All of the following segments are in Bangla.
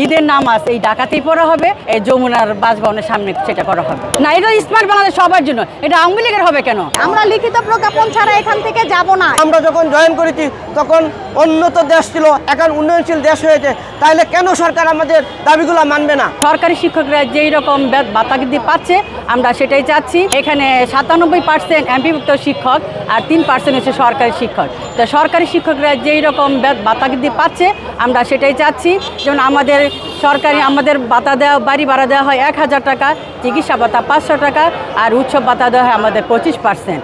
ঈদের নামাজ এই ঢাকাতেই পড়া হবে, এই যমুনার বাসভবনের সামনে সেটা করা হবে না। এটা স্মার্ট বাংলাদেশ সবার জন্য, এটা আওয়ামী লীগের হবে কেন? আমরা লিখিত প্রজ্ঞাপন ছাড়া এখান থেকে যাব না। আমরা যখন জয়েন করেছি তখন উন্নত দেশ ছিল, এখন উন্নয়নশীল দেশ হয়েছে, তাহলে কেন সরকার আমাদের দাবিগুলো মানবে না? সরকারি শিক্ষকরা যেই রকম ভাতা পাচ্ছে আমরা সেটাই চাচ্ছি। এখানে 97% এমপিভুক্ত শিক্ষক আর 3% হচ্ছে সরকারি শিক্ষক। তো সরকারি শিক্ষকরা যেই রকম ভাতা পাচ্ছে আমরা সেটাই চাচ্ছি। যেমন আমাদের সরকারি আমাদের ভাতা দেওয়া, বাড়ি ভাড়া দেওয়া হয় 1000 টাকা, চিকিৎসা ভাতা 500 টাকা, আর উৎসব ভাতা দেওয়া হয় আমাদের 25%।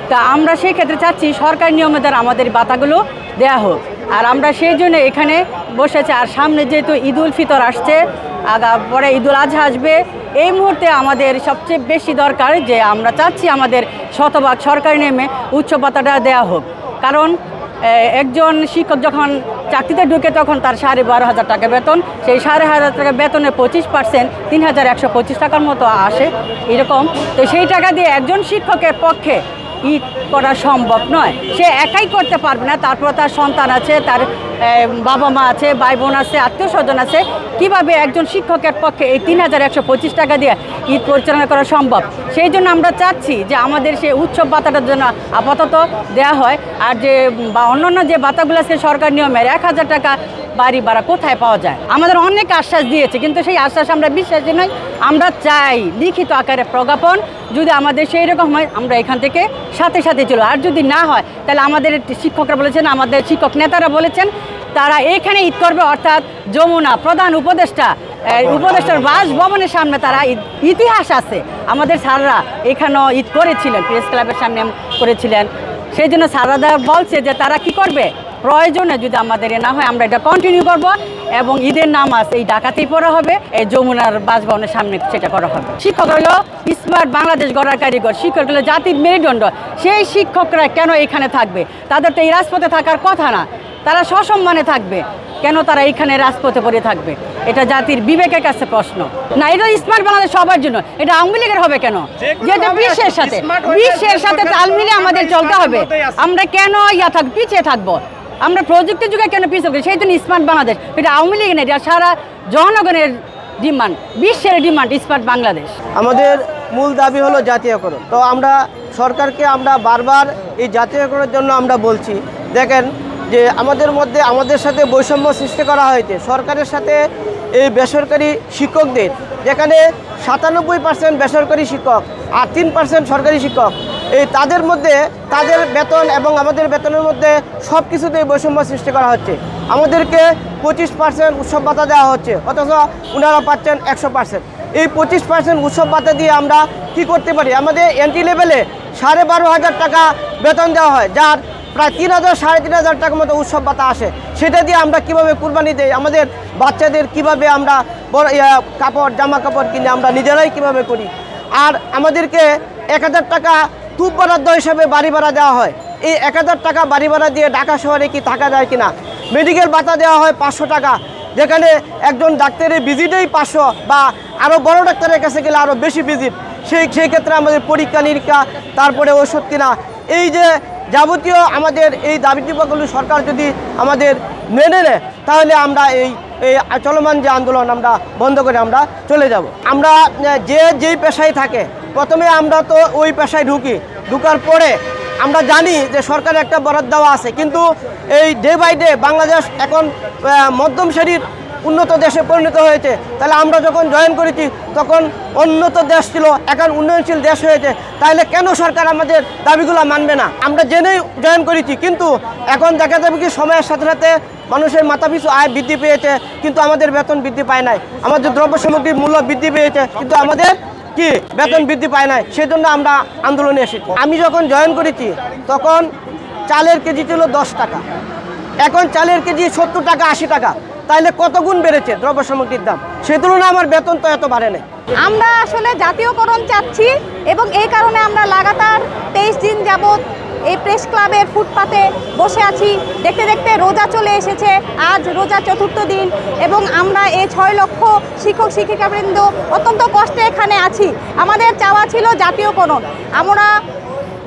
তা আমরা সেই ক্ষেত্রে চাচ্ছি সরকারি নিয়মে দ্বারা আমাদের ভাতাগুলো দেওয়া হোক। আর আমরা সেই জন্য এখানে বসেছি। আর সামনে যেহেতু ঈদ উল ফিতর আসছে, পরে ঈদ উল আজহা আসবে, এই মুহূর্তে আমাদের সবচেয়ে বেশি দরকার যে আমরা চাচ্ছি আমাদের শতভাগ সরকারি নিয়মে উৎসব ভাতাটা দেওয়া হোক। কারণ একজন শিক্ষক যখন চাকরিতে ঢুকে তখন তার 12,500 টাকা বেতন, সেই 12,500 টাকা বেতনের 25% 3,125 টাকার মতো আসে এরকম। তো সেই টাকা দিয়ে একজন শিক্ষকের পক্ষে ঈদ করা সম্ভব নয়। সে একাই করতে পারবে না, তারপর তার সন্তান আছে, তার বাবা মা আছে, ভাই বোন আছে, আত্মীয় স্বজন আছে। কীভাবে একজন শিক্ষকের পক্ষে এই 3,125 টাকা দিয়ে ঈদ পরিচালনা করা সম্ভব? সেই জন্য আমরা চাচ্ছি যে আমাদের সেই উৎসব ভাতাটার জন্য আপাতত দেওয়া হয়। আর যে অন্যান্য যে ভাতাগুলো আছে সরকার নিয়মের 1000 টাকা বাড়ি ভাড়া কোথায় পাওয়া যায়? আমাদের অনেক আশ্বাস দিয়েছে, কিন্তু সেই আশ্বাস আমরা বিশ্বাসী নই। আমরা চাই লিখিত আকারে প্রজ্ঞাপন, যদি আমাদের সেই রকম হয় আমরা এখান থেকে সাথে সাথে চলো। আর যদি না হয় তাহলে আমাদের শিক্ষকরা বলেছেন, আমাদের শিক্ষক নেতারা বলেছেন তারা এখানে ঈদ করবে, অর্থাৎ যমুনা প্রধান উপদেষ্টার বাসভবনের সামনে তারা ইতিহাস আছে। আমাদের স্যাররা এখানেও ঈদ করেছিলেন, প্রেস ক্লাবের সামনে করেছিলেন। সেই জন্য স্যাররা বলছে যে তারা কি করবে, প্রয়োজনে যদি আমাদের না হয় আমরা এটা কন্টিনিউ করব, এবং ঈদের নামাজ এই ঢাকাতেই পড়া হবে, এই যমুনার বাসভবনের সামনে সেটা করা হবে। শিক্ষক হলো স্মার্ট বাংলাদেশ গড়ার কারিগর, শিক্ষক হলো জাতির মেরুদণ্ড। সেই শিক্ষকরা কেন এখানে থাকবে? তাদের তো এই রাজপথে থাকার কথা না, তারা সসম্মানে থাকবে। কেন তারা এইখানে রাজপথে পড়ে থাকবে? এটা জাতির বিবেকের কাছে প্রশ্ন। না, এটা স্মার্ট বাংলাদেশ সবার জন্য, এটা আওয়ামী লীগের হবে কেন? যেটা বিশ্বের সাথে তাল মিলে আমাদের চলতে হবে। আমরা কেন পিছিয়ে থাকবো? আমরা প্রযুক্তির যুগে কেন পিছিয়ে থাকবো? সেই জন্য স্মার্ট বাংলাদেশ, এটা আওয়ামী লীগ নেই, এটা সারা জনগণের ডিমান্ড, বিশ্বের ডিমান্ড স্মার্ট বাংলাদেশ। আমাদের মূল দাবি হলো জাতীয়করণ। তো আমরা সরকারকে আমরা বারবার এই জাতীয়করণের জন্য আমরা বলছি, দেখেন যে আমাদের সাথে বৈষম্য সৃষ্টি করা হয়েছে সরকারের সাথে এই বেসরকারি শিক্ষকদের, যেখানে 97% বেসরকারি শিক্ষক আর 3% সরকারি শিক্ষক। এই তাদের মধ্যে তাদের বেতন এবং আমাদের বেতনের মধ্যে সব কিছুতেই বৈষম্য সৃষ্টি করা হচ্ছে। আমাদেরকে 25% উৎসব ভাতা দেওয়া হচ্ছে, অথচ ওনারা পাচ্ছেন 100%। এই 25% উৎসব ভাতা দিয়ে আমরা কি করতে পারি? আমাদের এন্ট্রি লেভেলে 12,500 টাকা বেতন দেওয়া হয়, যার প্রায় 3,000-3,500 টাকার মতো উৎসব ভাতা আসে। সেটা দিয়ে আমরা কিভাবে কুরবানি দেই? আমাদের বাচ্চাদের কিভাবে আমরা বড় জামা কাপড় কিনে আমরা নিজেরাই কিভাবে করি? আর আমাদেরকে 1000 টাকা তুপ বরাদ্দ হিসাবে বাড়ি ভাড়া দেওয়া হয়। এই 1000 টাকা বাড়ি ভাড়া দিয়ে ঢাকা শহরে কি থাকা যায় কিনা? মেডিকেল ভাতা দেওয়া হয় 500 টাকা, যেখানে একজন ডাক্তারের ভিজিটেই 500, বা আরও বড় ডাক্তারের কাছে গেলে আরও বেশি ভিজিট। সেই ক্ষেত্রে আমাদের পরীক্ষা নিরীক্ষা, তারপরে ওষুধ কিনা, এই যে যাবতীয় আমাদের এই দাবিগুলো সরকার যদি আমাদের মেনে নেয়, তাহলে আমরা এই চলমান যে আন্দোলন আমরা বন্ধ করে আমরা চলে যাব। আমরা যেই পেশায় থাকে, প্রথমে আমরা তো ওই পেশায় ঢুকার পরে আমরা জানি যে সরকারের একটা বরাদ্দ দেওয়া আছে, কিন্তু এই ডে বাই ডে বাংলাদেশ এখন মধ্যম শ্রেণীর উন্নত দেশে পরিণত হয়েছে। তাহলে আমরা যখন জয়েন করেছি তখন উন্নত দেশ ছিল, এখন উন্নয়নশীল দেশ হয়েছে, তাহলে কেন সরকার আমাদের দাবিগুলো মানবে না? আমরা জেনেই জয়েন করেছি, কিন্তু এখন দেখা যাবে কি সময়ের সাথে সাথে মানুষের মাথাপিছু আয় বৃদ্ধি পেয়েছে, কিন্তু আমাদের বেতন বৃদ্ধি পায় নাই। আমাদের দ্রব্য সামগ্রীর মূল্য বৃদ্ধি পেয়েছে, কিন্তু আমাদের কি বেতন বৃদ্ধি পায় নাই। সেজন্য আমরা আন্দোলনে এসেছি। আমি যখন জয়েন করেছি তখন চালের কেজি ছিল 10 টাকা, এখন চালের কেজি 70 টাকা 80 টাকা। তাহলে কত গুণ বেড়েছে দ্রব্য সামগ্রীর দাম? সেই তুলনায় আমার বেতন তো এত বাড়ে নাই। আমরা আসলে জাতীয়করণ চাচ্ছি, এবং এই কারণে আমরা লাগাতার 23 দিন যাবৎ এই প্রেস ক্লাবের ফুটপাতে বসে আছি। দেখতে দেখতে রোজা চলে এসেছে, আজ রোজা 4র্থ দিন, এবং আমরা এই 6 লক্ষ শিক্ষক শিক্ষিকাবৃন্দ অত্যন্ত কষ্টে এখানে আছি। আমাদের চাওয়া ছিল জাতীয়করণ। আমরা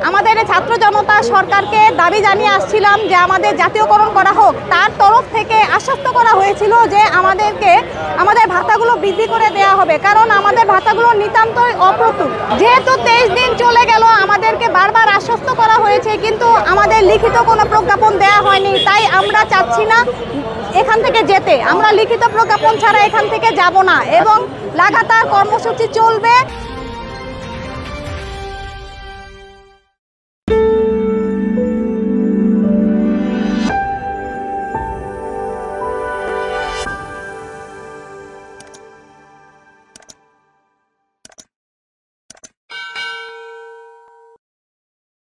আমাদের ছাত্র জনতা সরকারকে দাবি জানিয়ে আসছিলাম যে আমাদের জাতীয়করণ করা হোক। তার তরফ থেকে আশ্বস্ত করা হয়েছিল যে আমাদেরকে আমাদের ভাতাগুলো বৃদ্ধি করে দেওয়া হবে, কারণ আমাদের ভাতাগুলো নিতান্তই অপ্রতুল। যেহেতু 23 দিন চলে গেল, আমাদেরকে বারবার আশ্বস্ত করা হয়েছে, কিন্তু আমাদের লিখিত কোনো প্রজ্ঞাপন দেওয়া হয়নি। তাই আমরা চাচ্ছি না এখান থেকে যেতে, আমরা লিখিত প্রজ্ঞাপন ছাড়া এখান থেকে যাব না এবং লাগাতার কর্মসূচি চলবে।